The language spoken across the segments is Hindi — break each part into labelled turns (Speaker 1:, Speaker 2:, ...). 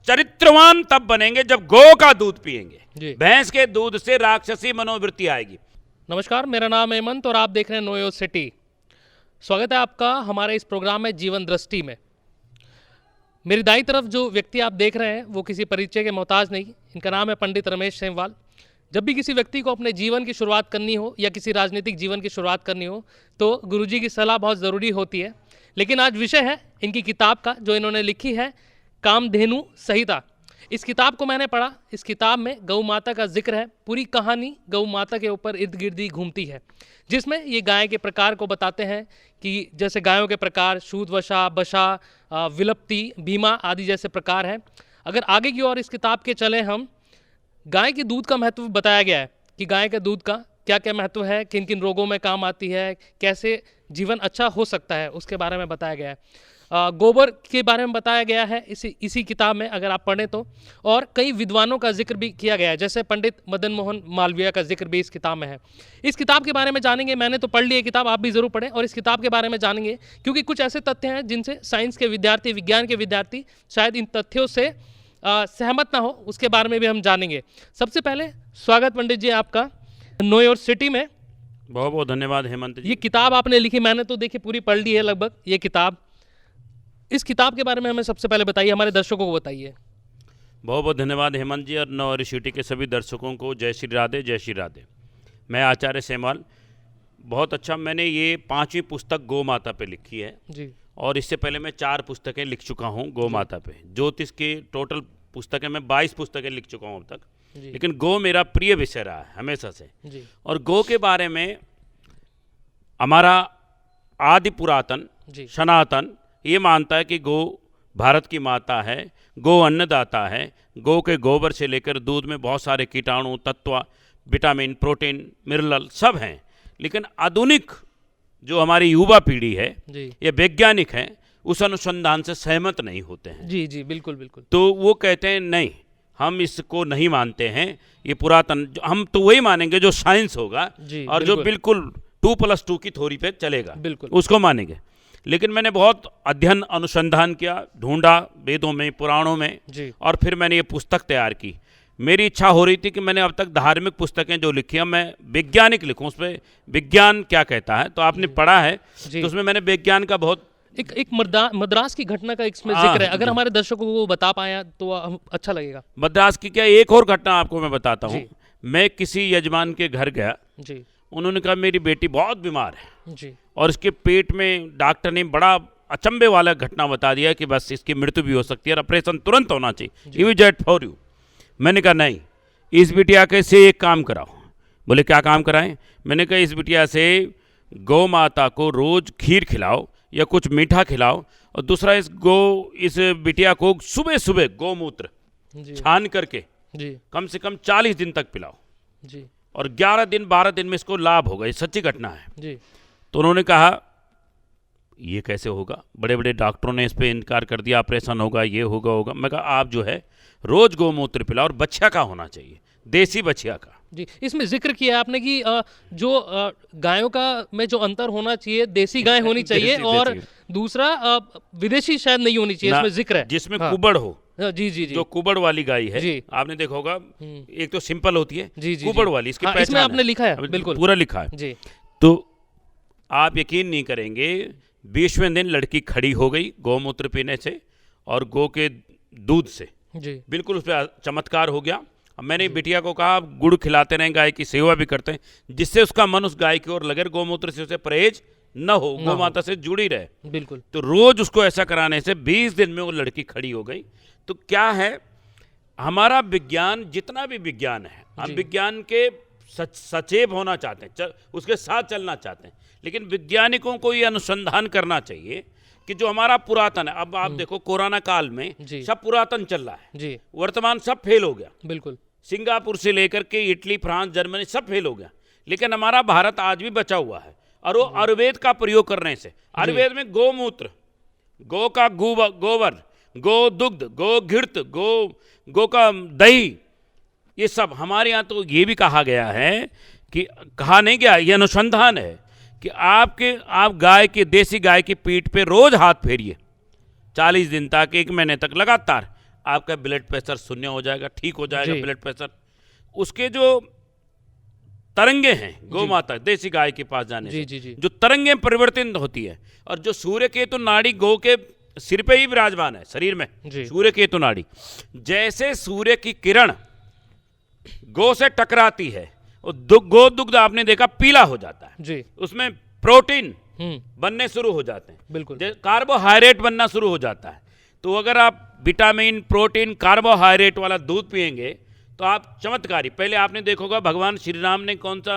Speaker 1: चरित्रवान तब बनेंगे जब गौ का दूध पिएंगे। भैंस के दूध से राक्षसी मनोवृत्ति आएगी।
Speaker 2: नमस्कार, मेरा नाम है हेमंत और आप देख रहे हैं नो योर सिटी। स्वागत है आपका हमारे इस प्रोग्राम में जीवन दृष्टि में। मेरी दाईं तरफ जो व्यक्ति आप देख रहे हैं वो किसी परिचय के मोहताज नहीं। इनका नाम है पंडित रमेश सेमवाल। जब भी किसी व्यक्ति को अपने जीवन की शुरुआत करनी हो या किसी राजनीतिक जीवन की शुरुआत करनी हो तो गुरुजी की सलाह बहुत ज़रूरी होती है। लेकिन आज विषय है इनकी किताब का जो इन्होंने लिखी है, कामधेनु संहिता। इस किताब को मैंने पढ़ा। इस किताब में गौ माता का जिक्र है। पूरी कहानी गौ माता के ऊपर इर्द गिर्द ही घूमती है, जिसमें ये गाय के प्रकार को बताते हैं कि जैसे गायों के प्रकार शूद, वशा, बशा, विलप्ति, भीमा आदि जैसे प्रकार हैं। अगर आगे की ओर इस किताब के चले हम, गाय के दूध का महत्व बताया गया है कि गाय के दूध का क्या क्या महत्व है, किन किन रोगों में काम आती है, कैसे जीवन अच्छा हो सकता है, उसके बारे में बताया गया है। गोबर के बारे में बताया गया है इसी किताब में अगर आप पढ़ें तो। और कई विद्वानों का जिक्र भी किया गया है, जैसे पंडित मदन मोहन मालवीय का जिक्र भी इस किताब में है। इस किताब के बारे में जानेंगे। मैंने तो पढ़ ली है किताब, आप भी ज़रूर पढ़ें और इस किताब के बारे में जानेंगे, क्योंकि कुछ ऐसे तथ्य हैं जिनसे साइंस के विद्यार्थी, विज्ञान के विद्यार्थी शायद इन तथ्यों से सहमत ना हो, उसके बारे में भी हम जानेंगे। सबसे पहले स्वागत पंडित जी आपका नो योर सिटी में।
Speaker 1: बहुत बहुत धन्यवाद हेमंत जी।
Speaker 2: ये किताब आपने लिखी, मैंने तो देखी पूरी पढ़ ली है लगभग ये किताब। इस किताब के बारे में हमें सबसे पहले बताइए, हमारे दर्शकों को बताइए।
Speaker 1: बहुत बहुत धन्यवाद हेमंत जी और नो योर सिटी के सभी दर्शकों को जय श्री राधे, जय श्री राधे। मैं आचार्य सेमवाल। बहुत अच्छा, मैंने ये 5वीं पुस्तक गौ माता पे लिखी है
Speaker 2: जी। और
Speaker 1: इससे पहले मैं 4 पुस्तकें लिख चुका हूँ गौ माता पे। ज्योतिष की टोटल पुस्तकें मैं 22 पुस्तकें लिख चुका हूँ अब तक, लेकिन गौ मेरा प्रिय विषय रहा है हमेशा से जी। और गौ के बारे में हमारा आदि पुरातन सनातन ये मानता है कि गौ भारत की माता है, गौ अन्नदाता है। गौ के गोबर से लेकर दूध में बहुत सारे कीटाणु तत्व, विटामिन, प्रोटीन, मिनरल सब हैं। लेकिन आधुनिक जो हमारी युवा पीढ़ी है ये वैज्ञानिक है, उस अनुसंधान से सहमत नहीं होते हैं।
Speaker 2: जी जी, बिल्कुल बिल्कुल।
Speaker 1: तो वो कहते हैं नहीं, हम इसको नहीं मानते हैं, ये पुरातन, हम तो वही मानेंगे जो साइंस होगा और जो बिल्कुल 2+2 की थ्योरी पे चलेगा, बिल्कुल उसको मानेंगे। लेकिन मैंने बहुत अध्ययन अनुसंधान किया, ढूंढा वेदों में, पुराणों में, और फिर मैंने ये पुस्तक तैयार की। मेरी इच्छा हो रही थी कि मैंने अब तक धार्मिक पुस्तकें जो लिखी हैं मैं वैज्ञानिक लिखूं, उस पर विज्ञान क्या कहता है। तो आपने पढ़ा है तो उसमें मैंने विज्ञान का बहुत
Speaker 2: एक मद्रास की घटना का इसमें जिक्र है। अगर हमारे दर्शकों को बता पाया तो अच्छा लगेगा।
Speaker 1: मद्रास की क्या एक और घटना आपको मैं बताता हूँ। मैं किसी यजमान के घर गया जी। उन्होंने कहा मेरी बेटी बहुत बीमार है जी, और इसके पेट में डॉक्टर ने बड़ा अचंभे वाला घटना बता दिया कि बस इसकी मृत्यु भी हो सकती है और ऑपरेशन तुरंत होना चाहिए, इमीडिएट फॉर यू। मैंने कहा नहीं, इस बिटिया के से एक काम कराओ। बोले क्या काम कराएं? मैंने कहा इस बिटिया से गौ माता को रोज खीर खिलाओ या कुछ मीठा खिलाओ, और दूसरा इस बिटिया को सुबह सुबह गौमूत्र छान करके कम से कम 40 दिन तक पिलाओ जी, और 11 दिन 12 दिन में इसको लाभ होगा। ये सच्ची घटना है जी। तो उन्होंने कहा ये कैसे होगा, बड़े बड़े डॉक्टरों ने इस पर इनकार कर दिया, ऑपरेशन होगा, ये होगा। मैं कहा आप जो है रोज गौमूत्र पिलाओ, और बछिया का होना चाहिए, देसी बछिया का
Speaker 2: जी। इसमें जिक्र किया आपने कि जो गायों का में जो अंतर होना चाहिए, देसी गाय होनी चाहिए और दूसरा विदेशी शायद नहीं होनी चाहिए, इसमें जिक्र है।
Speaker 1: जिसमें कुबड़ हो
Speaker 2: जी जी जी,
Speaker 1: जो कुबड़ वाली गाय है जी। आपने देखा होगा, एक तो सिंपल होती है जी, कुबड़ वाली, इसकी पहचान
Speaker 2: इसमें आपने लिखा है, बिल्कुल
Speaker 1: पूरा लिखा है जी। तो आप यकीन नहीं करेंगे, 20वें दिन लड़की खड़ी हो गई गौमूत्र पीने से और गौ के दूध से जी, बिल्कुल उस पर चमत्कार हो गया। अब मैंने बिटिया को कहा गुड़ खिलाते रहें, गाय की सेवा भी करते हैं, जिससे उसका मन उस गाय की ओर लगे, गौमूत्र से उसे परहेज न हो, गौ माता से जुड़ी रहे। बिल्कुल। तो रोज उसको ऐसा कराने से 20 दिन में वो लड़की खड़ी हो गई। तो क्या है, हमारा विज्ञान, जितना भी विज्ञान है, हम विज्ञान के सचेत होना चाहते हैं, उसके साथ चलना चाहते हैं, लेकिन वैज्ञानिकों को ये अनुसंधान करना चाहिए कि जो हमारा पुरातन है। अब आप देखो कोरोना काल में सब पुरातन चल रहा है जी, वर्तमान सब फेल हो गया। बिल्कुल। सिंगापुर से लेकर के इटली, फ्रांस, जर्मनी सब फेल हो गया, लेकिन हमारा भारत आज भी बचा हुआ है। और वो आयुर्वेद का प्रयोग करने से, आयुर्वेद में गौमूत्र, गौ का गोबर, गो दुग्ध, गो घृत, गो का दही, ये सब हमारे यहाँ तो ये भी कहा गया है कि, कहा नहीं गया, ये अनुसंधान है कि आप गाय की, देसी गाय की पीठ पे रोज हाथ फेरिए 40 दिन तक, 1 महीने तक लगातार, आपका ब्लड प्रेशर शून्य हो जाएगा, ठीक हो जाएगा ब्लड प्रेशर। उसके जो तरंगे हैं गौ माता देसी गाय के पास जाने से जो तरंगे परिवर्तित होती है, और जो सूर्य केतु नाड़ी गौ के सिर पे ही विराजमान है शरीर में, सूर्य केतु नाड़ी, जैसे सूर्य की किरण गौ से टकराती है और गो दुग्ध आपने देखा पीला हो जाता है जी, उसमें प्रोटीन बनने शुरू हो जाते हैं, बिल्कुल कार्बोहाइड्रेट बनना शुरू हो जाता है। तो अगर आप विटामिन प्रोटीन कार्बोहाइड्रेट वाला दूध पिएंगे तो आप चमत्कारी, पहले आपने देखोगा भगवान श्री राम ने कौन सा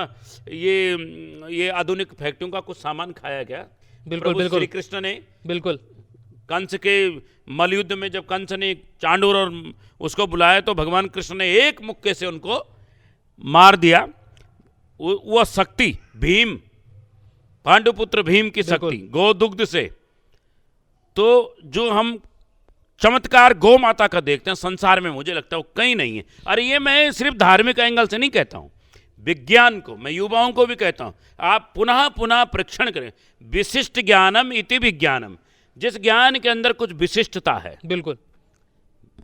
Speaker 1: ये आधुनिक फैक्ट्रियों का कुछ सामान खाया गया, बिल्कुल श्री कृष्ण ने बिल्कुल कंस के मलयुद्ध में जब कंस ने चांडूर और उसको बुलाया तो भगवान कृष्ण ने एक मुक्के से उनको मार दिया। वो शक्ति भीम, पांडुपुत्र भीम की शक्ति गौ दुग्ध से। तो जो हम चमत्कार गौ माता का देखते हैं संसार में, मुझे लगता है वो कहीं नहीं है। अरे ये मैं सिर्फ धार्मिक एंगल से नहीं कहता हूँ, विज्ञान को मैं युवाओं को भी कहता हूँ, आप पुनः पुनः परीक्षण करें। विशिष्ट ज्ञानम इति विज्ञानम, जिस ज्ञान के अंदर कुछ विशिष्टता है, बिल्कुल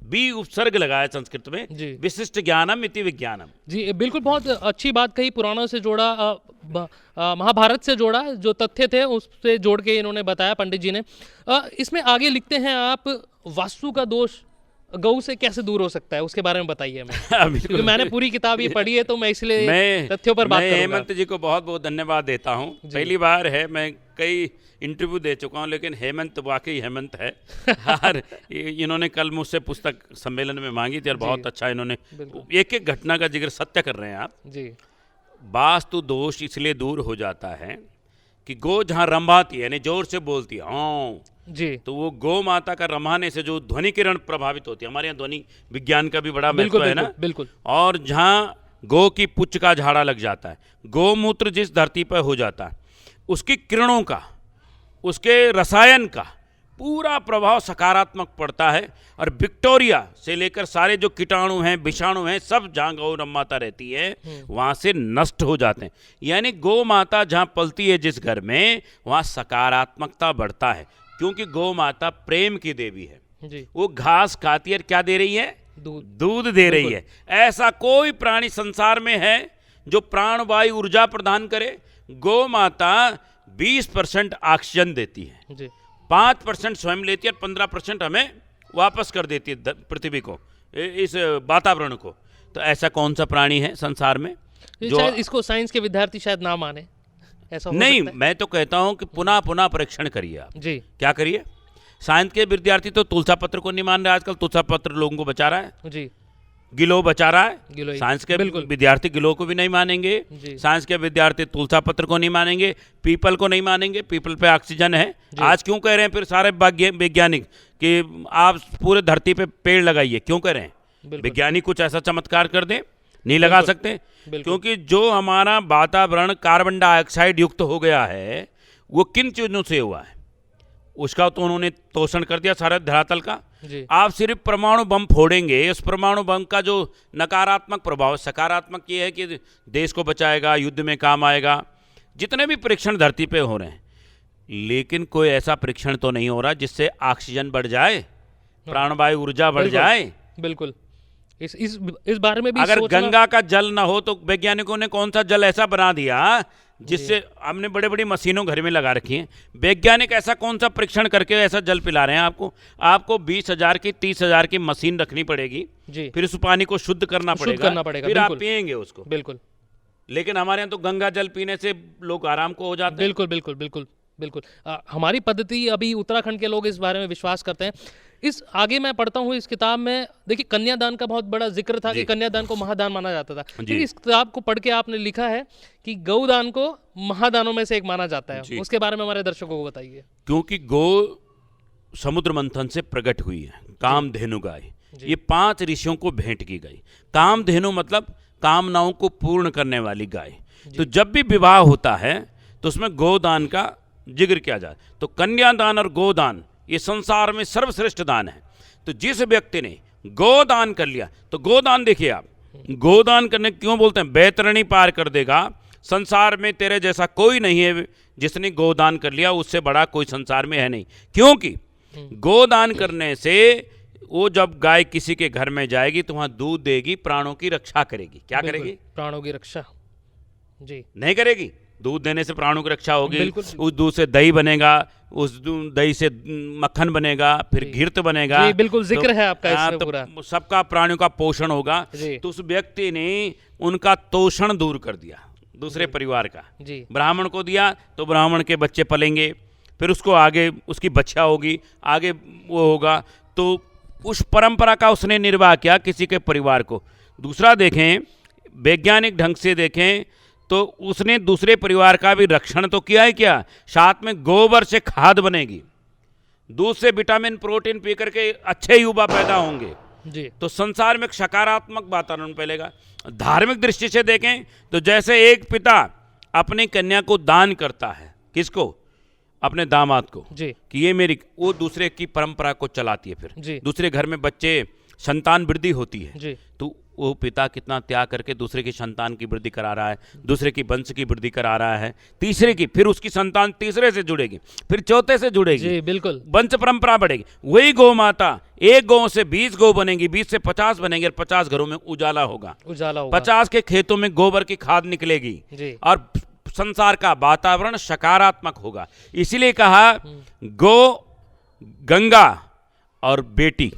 Speaker 1: भी उपसर्ग लगाया संस्कृत में, विशिष्ट ज्ञानम इति विज्ञानम। जी बिल्कुल, बहुत अच्छी बात कही, पुराणों से जोड़ा, महाभारत से जोड़ा, जो तथ्य थे उससे जोड़ के इन्होंने बताया पंडित जी ने। इसमें आगे लिखते हैं आप, वास्तु का दोष गौ से कैसे दूर हो सकता है, उसके बारे में बताइए हमें। क्योंकि मैंने पूरी किताब ये पढ़ी है तो मैं इसलिए तथ्यों पर बात करूंगा। हेमंत जी को बहुत बहुत धन्यवाद देता हूँ, पहली बार है, मैं कई इंटरव्यू दे चुका हूँ लेकिन हेमंत वाकई हेमंत है। और इन्होंने कल मुझसे पुस्तक सम्मेलन में मांगी थी और बहुत अच्छा इन्होंने एक एक घटना का जिक्र सत्य कर रहे हैं आप जी। वास्तु दोष इसलिए दूर हो जाता है कि गौ जहाँ रंभाती है यानी जोर से बोलती है जी, तो वो गौ माता का रंभाने से जो ध्वनि किरण प्रभावित होती है, हमारे यहाँ ध्वनि विज्ञान का भी बड़ा महत्व है ना, बिल्कुल। और जहाँ गौ की पुच्छ का झाड़ा लग जाता है, गौमूत्र जिस धरती पर हो जाता है, उसकी किरणों का, उसके रसायन का पूरा प्रभाव सकारात्मक पड़ता है। और विक्टोरिया से लेकर सारे जो कीटाणु हैं, विषाणु हैं, सब जहाँ गौ माता रहती है वहाँ से नष्ट हो जाते हैं। यानी गौ माता जहाँ पलती है जिस घर में, वहाँ सकारात्मकता बढ़ता है, क्योंकि गौ माता प्रेम की देवी है जी। वो घास खाती है, क्या दे रही है, दूध दे रही है। ऐसा कोई प्राणी संसार में है जो प्राणवायु ऊर्जा प्रदान करे? गौ माता 20% ऑक्सीजन देती है जी, 5% स्वयं लेती है और 15% हमें वापस कर देती है पृथ्वी को, इस वातावरण को। तो ऐसा कौन सा प्राणी है संसार में जो शायद इसको साइंस के विद्यार्थी शायद ना माने, ऐसा हो नहीं, मैं तो कहता हूं कि पुनः पुनः परीक्षण करिए आप जी। क्या करिए? साइंस के विद्यार्थी तो तुलसा पत्र को नहीं मान रहे, आजकल तुलसा पत्र लोगों को बचा रहा है जी, गिलो बचा रहा है। साइंस के विद्यार्थी गिलो को भी नहीं मानेंगे, साइंस के विद्यार्थी तुलसा पत्र को नहीं मानेंगे, पीपल को नहीं मानेंगे, पीपल पे ऑक्सीजन है। आज क्यों कह रहे हैं फिर सारे वैज्ञानिक कि आप पूरे धरती पे पेड़ लगाइए? क्यों कह रहे हैं? वैज्ञानिक कुछ ऐसा चमत्कार कर दे? नहीं लगा सकते, क्योंकि जो हमारा वातावरण कार्बन डाइऑक्साइड युक्त हो गया है वो किन चीजों से हुआ है? उसका तो उन्होंने तोषण कर दिया सारे धरातल का। आप सिर्फ परमाणु बम फोड़ेंगे, उस परमाणु बम का जो नकारात्मक प्रभाव, सकारात्मक ये है कि देश को बचाएगा, युद्ध में काम आएगा। जितने भी परीक्षण धरती पे हो रहे हैं, लेकिन कोई ऐसा परीक्षण तो नहीं हो रहा जिससे ऑक्सीजन बढ़ जाए, प्राणवायु ऊर्जा बढ़ जाए। बिल्कुल, इस बारे में भी अगर गंगा का जल ना हो तो वैज्ञानिकों ने कौन सा जल ऐसा बना दिया जिससे हमने बड़े बड़ी मशीनों घर में लगा रखी हैं। वैज्ञानिक ऐसा कौन सा परीक्षण करके ऐसा जल पिला रहे हैं आपको 20,000 की 30,000 की मशीन रखनी पड़ेगी जी। फिर उस पानी को शुद्ध करना पड़ेगा, फिर आप पिएंगे उसको। बिल्कुल, लेकिन हमारे यहाँ तो गंगा जल पीने से लोग आराम को हो जाते हैं। बिल्कुल बिल्कुल बिल्कुल बिल्कुल। हमारी पद्धति, अभी उत्तराखंड के लोग इस बारे में विश्वास करते हैं। इस आगे मैं पढ़ता हूँ इस किताब में, देखिए कन्यादान का बहुत बड़ा जिक्र था कि कन्यादान को महादान माना जाता था। लेकिन इस किताब को पढ़ के आपने लिखा है कि गौदान को महादानों में से एक माना जाता है। उसके बारे में हमारे दर्शकों को बताइए। क्योंकि गौ समुद्र मंथन से प्रकट हुई है, कामधेनु गाय, ये 5 ऋषियों को भेंट की गई। कामधेनु मतलब कामनाओं को पूर्ण करने वाली गाय। तो जब भी विवाह होता है तो उसमें गोदान का जिक्र किया जाए। तो कन्यादान और गोदान ये संसार में सर्वश्रेष्ठ दान है। तो जिस व्यक्ति ने गोदान कर लिया, तो गोदान देखिए आप, गोदान करने क्यों बोलते हैं? बैतरणी पार कर देगा, संसार में तेरे जैसा कोई नहीं है जिसने गोदान कर लिया, उससे बड़ा कोई संसार में है नहीं। क्योंकि गोदान करने से वो जब गाय किसी के घर में जाएगी तो वहां दूध देगी, प्राणों की रक्षा करेगी। क्या करेगी?
Speaker 2: प्राणों की रक्षा। जी।
Speaker 1: नहीं करेगी? दूध देने से प्राणों की रक्षा होगी।
Speaker 2: बिल्कुल।
Speaker 1: उस दूध से दही बनेगा, उस दही से मक्खन बनेगा, फिर घिर्त बनेगा।
Speaker 2: जी, बिल्कुल जिक्र है आपका इसमें
Speaker 1: तो
Speaker 2: पूरा।
Speaker 1: सबका प्राणियों का पोषण होगा। तो उस व्यक्ति ने उनका तोषण दूर कर दिया, दूसरे परिवार का।
Speaker 2: जी।
Speaker 1: ब्राह्मण को दिया तो ब्राह्मण के बच्चे पलेंगे, फिर उसको आगे उसकी बच्चा होगी, आगे वो होगा। तो उस परंपरा का उसने निर्वाह किया किसी के परिवार को। दूसरा देखें, वैज्ञानिक ढंग से देखें तो उसने दूसरे परिवार का भी रक्षण तो किया है। क्या साथ में गोबर से खाद बनेगी, दूध से विटामिन प्रोटीन पी करके अच्छे युवा पैदा होंगे।
Speaker 2: जी।
Speaker 1: तो संसार में एक सकारात्मक वातावरण फैलेगा। धार्मिक दृष्टि से देखें तो जैसे एक पिता अपनी कन्या को दान करता है, किसको? अपने दामाद को,
Speaker 2: जी।
Speaker 1: कि ये मेरी, वो दूसरे की परंपरा को चलाती है। फिर दूसरे घर में बच्चे, संतान वृद्धि होती है।
Speaker 2: जी।
Speaker 1: तो वो पिता कितना त्याग करके दूसरे की संतान की वृद्धि करा रहा है, दूसरे की वंश की वृद्धि करा रहा है, तीसरे की, फिर उसकी संतान तीसरे से जुड़ेगी, फिर चौथे से जुड़ेगी।
Speaker 2: जी, बिल्कुल।
Speaker 1: वंश परंपरा बढ़ेगी। वही गौ माता, एक गौ से 20 गौ बनेंगी, 20 से 50 बनेंगे, और 50 घरों में उजाला होगा, 50 के खेतों में गोबर की खाद निकलेगी, और संसार का वातावरण सकारात्मक होगा। इसीलिए कहा गौ, गंगा और बेटी।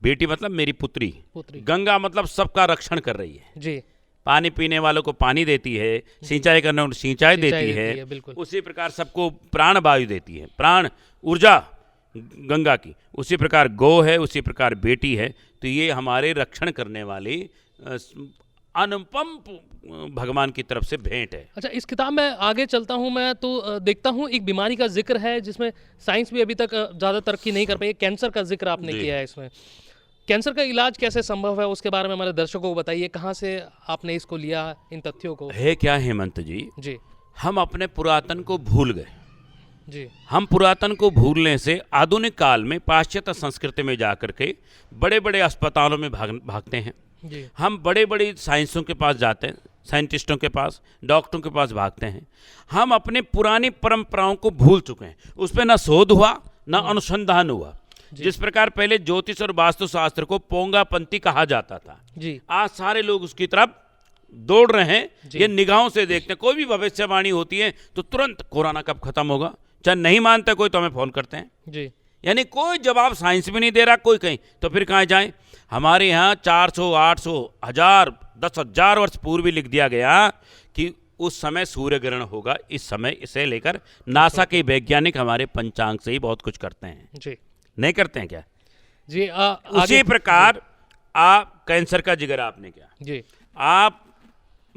Speaker 1: बेटी मतलब मेरी पुत्री। गंगा मतलब सबका रक्षण कर रही है।
Speaker 2: जी।
Speaker 1: पानी पीने वालों को पानी देती है, सिंचाई करने वालों को सिंचाई देती है। उसी प्रकार सबको प्राण वायु देती है, प्राण ऊर्जा गंगा की। उसी प्रकार गौ है, उसी प्रकार बेटी है। तो ये हमारे रक्षण करने वाली अनुपम भगवान की तरफ से भेंट है।
Speaker 2: अच्छा, इस किताब में आगे चलता हूँ मैं तो देखता हूँ एक बीमारी का जिक्र है जिसमें साइंस भी अभी तक ज़्यादा तरक्की नहीं कर पाई। कैंसर का जिक्र आपने किया है इसमें। कैंसर का इलाज कैसे संभव है, उसके बारे में हमारे दर्शकों को बताइए। कहाँ से आपने इसको लिया, इन तथ्यों को?
Speaker 1: है क्या हेमंत जी,
Speaker 2: जी,
Speaker 1: हम अपने पुरातन को भूल गए।
Speaker 2: जी। हम
Speaker 1: पुरातन को भूलने से आधुनिक काल में पाश्चात्य संस्कृति में जाकर के बड़े बड़े अस्पतालों में भागते हैं।
Speaker 2: जी। हम
Speaker 1: बड़े बड़े साइंसों के पास जाते हैं, साइंटिस्टों के पास, डॉक्टरों के पास भागते हैं। हम अपनी पुरानी परंपराओं को भूल चुके हैं। उस पर ना शोध हुआ, ना अनुसंधान हुआ। जिस प्रकार पहले ज्योतिष और वास्तुशास्त्र को पोंगापंथी कहा जाता था,
Speaker 2: जी,
Speaker 1: आज सारे लोग उसकी तरफ दौड़ रहे हैं। ये निगाहों से देखते हैं। कोई भी भविष्यवाणी होती है तो तुरंत कोरोना कब खत्म होगा, चाहे नहीं मानते कोई तो हमें फोन करते हैं।
Speaker 2: जी।
Speaker 1: यानी कोई जवाब साइंस भी नहीं दे रहा कोई कहीं, तो फिर कहाँ जाएं? हमारे यहाँ 400, 800, 1000, 10,000 वर्ष पूर्व लिख दिया गया कि उस समय सूर्य ग्रहण होगा। इस समय इसे लेकर नासा के वैज्ञानिक हमारे पंचांग से ही बहुत कुछ करते हैं।
Speaker 2: जी।
Speaker 1: नहीं करते हैं क्या?
Speaker 2: जी।
Speaker 1: उसी प्रकार आप कैंसर का जिक्र आपने किया।
Speaker 2: जी।
Speaker 1: आप,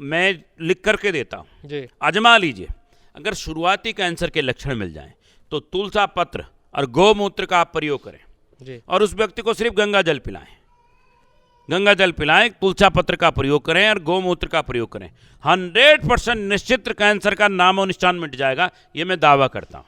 Speaker 1: मैं लिख करके देता हूँ जी, आजमा लीजिए। अगर शुरुआती कैंसर के लक्षण मिल जाएं तो तुलसा पत्र और गौमूत्र का आप प्रयोग करें जी, और उस व्यक्ति को सिर्फ गंगा जल पिलाएं। गंगा जल पिलाएं, तुलसा पत्र का प्रयोग करें और गौमूत्र का प्रयोग करें। 100% निश्चित कैंसर का नामो निशान मिट जाएगा, ये मैं दावा करता हूँ।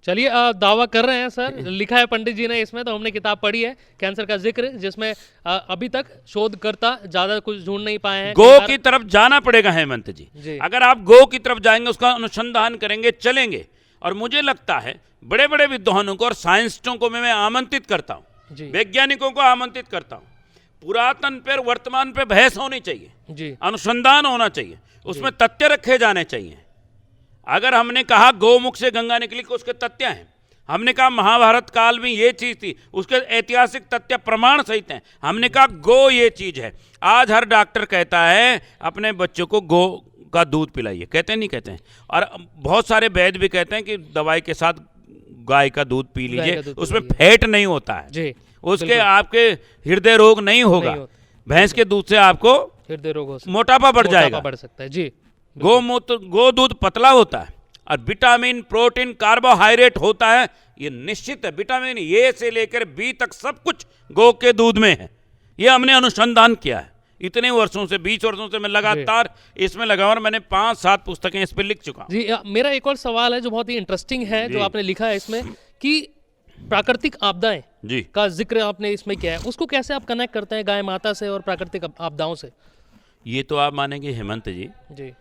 Speaker 2: चलिए, दावा कर रहे हैं सर। लिखा है पंडित जी ने इसमें, तो हमने किताब पढ़ी है कैंसर का जिक्र, जिसमें अभी तक शोधकर्ता ज्यादा कुछ ढूंढ नहीं पाए हैं।
Speaker 1: गौ की तरफ जाना पड़ेगा हेमंत जी। अगर आप गौ की तरफ जाएंगे, उसका अनुसंधान करेंगे, चलेंगे, और मुझे लगता है बड़े बड़े विद्वानों को और साइंटिस्टों को मैं आमंत्रित करता हूँ, वैज्ञानिकों को आमंत्रित करता हूँ। पुरातन पर वर्तमान पे बहस होनी चाहिए जी, अनुसंधान होना चाहिए, उसमें तथ्य रखे जाने चाहिए। अगर हमने कहा गौमुख से गंगा निकली, को उसके तथ्य हैं। हमने कहा महाभारत काल में ये चीज थी, उसके ऐतिहासिक तथ्य प्रमाण सहित हैं। हमने कहा गौ ये चीज है। आज हर डॉक्टर कहता है अपने बच्चों को गौ का दूध पिलाइए, कहते हैं नहीं कहते हैं? और बहुत सारे वैद्य भी कहते हैं कि दवाई के साथ गाय का दूध पी लीजिए, उसमें फैट नहीं होता है जी, उसके आपके हृदय रोग नहीं होगा। भैंस के दूध से आपको हृदय रोग, मोटापा बढ़ जाएगा, बढ़ सकता है जी। गोमूत्र, गो दूध पतला होता है और विटामिन, प्रोटीन, कार्बोहाइड्रेट होता है, ये निश्चित है। विटामिन ए से लेकर बी तक सब कुछ गौ के दूध में है। ये हमने अनुसंधान किया है इतने वर्षों से, 20 वर्षों से मैं लगातार इसमें लगा और मैंने 5-7 पुस्तकें इस पर लिख चुका हूं
Speaker 2: जी। मेरा एक और सवाल है जो बहुत ही इंटरेस्टिंग है, जो आपने लिखा है इसमें, कि प्राकृतिक आपदाएं जी का जिक्र आपने इसमें किया है, उसको कैसे आप कनेक्ट करते हैं गाय माता से और प्राकृतिक आपदाओं से?
Speaker 1: ये तो आप मानेंगे हेमंत जी,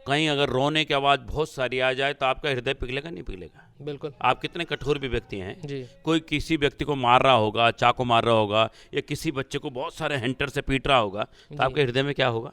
Speaker 1: कहीं अगर रोने की आवाज़ बहुत सारी आ जाए तो आपका हृदय पिघलेगा नहीं पिघलेगा?
Speaker 2: बिल्कुल।
Speaker 1: आप कितने कठोर भी व्यक्ति हैं,
Speaker 2: जी।
Speaker 1: कोई किसी व्यक्ति को मार रहा होगा, चाकू मार रहा होगा, या किसी बच्चे को बहुत सारे हैंटर से पीट रहा होगा, तो आपके हृदय में क्या होगा?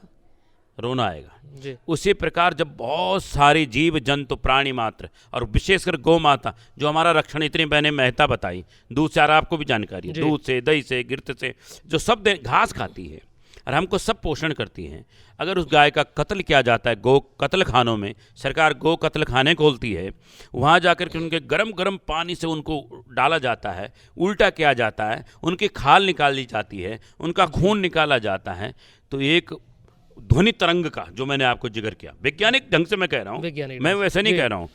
Speaker 1: रोना आएगा।
Speaker 2: जी।
Speaker 1: उसी प्रकार जब बहुत सारी जीव जंतु प्राणी मात्र और विशेषकर गौ माता, जो हमारा रक्षण इतनी मैंने महत्ता बताई, दूध से, और आपको भी जानकारी है, दूध से, दही से, गिरत से, जो सब घास खाती है और हमको सब पोषण करती हैं, अगर उस गाय का कत्ल किया जाता है, गौ कत्ल खानों में सरकार गौ कत्ल खाने खोलती है, वहाँ जाकर के उनके गरम गरम पानी से उनको डाला जाता है, उल्टा किया जाता है, उनकी खाल निकाली जाती है, उनका खून निकाला जाता है, तो एक ध्वनि तरंग का, जो मैंने आपको जिक्र किया, वैज्ञानिक ढंग से मैं कह रहा हूँ, मैं वैसे नहीं कह रहा हूँ,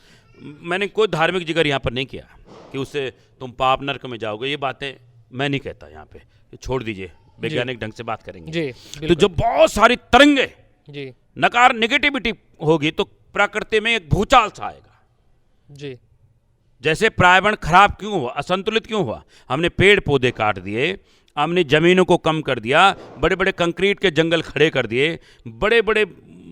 Speaker 1: मैंने कोई धार्मिक जिक्र यहाँ पर नहीं किया कि उससे तुम पाप नरक में जाओगे, ये बातें मैं नहीं कहता यहाँ पे, छोड़ दीजिए, वैज्ञानिक ढंग से बात करेंगे।
Speaker 2: जी,
Speaker 1: तो जब बहुत सारी तरंगे
Speaker 2: जी,
Speaker 1: नकार नेगेटिविटी होगी तो प्रकृति में एक भूचाल सा आएगा।
Speaker 2: जी।
Speaker 1: जैसे पर्यावरण खराब क्यों हुआ, असंतुलित क्यों हुआ? हमने पेड़ पौधे काट दिए, हमने जमीनों को कम कर दिया, बड़े बड़े कंक्रीट के जंगल खड़े कर दिए, बड़े बड़े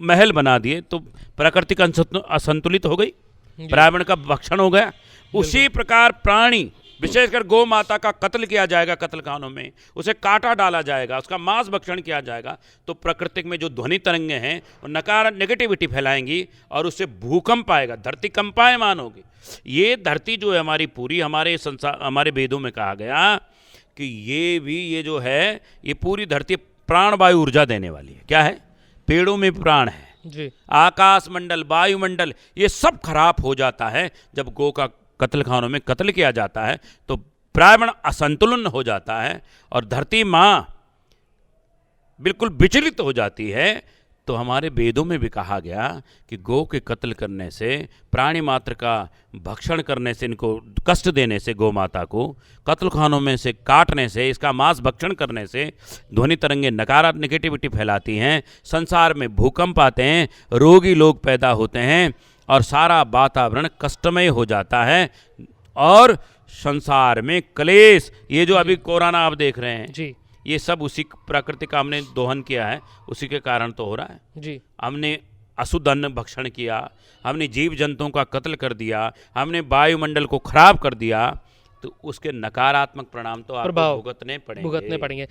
Speaker 1: महल बना दिए, तो प्रकृति का असंतुलित हो गई, पर्यावरण का भक्षण हो गया। उसी प्रकार प्राणी, विशेषकर गौ माता का कत्ल किया जाएगा, कत्ल खानों में उसे काटा डाला जाएगा, उसका मांस भक्षण किया जाएगा, तो प्रकृतिक में जो ध्वनि तरंगे हैं वो नकार नेगेटिविटी फैलाएंगी और उससे भूकंप आएगा, धरती कंपायमान होगी। ये धरती जो है हमारी पूरी, हमारे संसार, हमारे वेदों में कहा गया कि ये जो है, ये पूरी धरती प्राणवायु ऊर्जा देने वाली है। क्या है? पेड़ों में प्राण है
Speaker 2: जी।
Speaker 1: आकाश मंडल, वायुमंडल, ये सब खराब हो जाता है जब गौ का कत्ल खानों में कत्ल किया जाता है, तो पर्यावरण असंतुलन हो जाता है और धरती माँ बिल्कुल विचलित हो जाती है। तो हमारे वेदों में भी कहा गया कि गौ के कत्ल करने से, प्राणी मात्र का भक्षण करने से, इनको कष्ट देने से, गौ माता को कत्ल खानों में से काटने से, इसका मांस भक्षण करने से ध्वनि तरंगे नकारात्मक नेगेटिविटी फैलाती हैं, संसार में भूकंप आते हैं, रोगी लोग पैदा होते हैं और सारा वातावरण कष्टमय हो जाता है और संसार में क्लेश, ये जो अभी कोरोना आप देख रहे हैं
Speaker 2: जी,
Speaker 1: ये सब उसी प्रकृति का हमने दोहन किया है, उसी के कारण तो हो रहा है
Speaker 2: जी। हमने
Speaker 1: अशुद्ध अन्न भक्षण किया, हमने जीव जंतुओं का कत्ल कर दिया, हमने वायुमंडल को खराब कर दिया, तो उसके नकारात्मक परिणाम तो आपको भुगतने पड़ेंगे।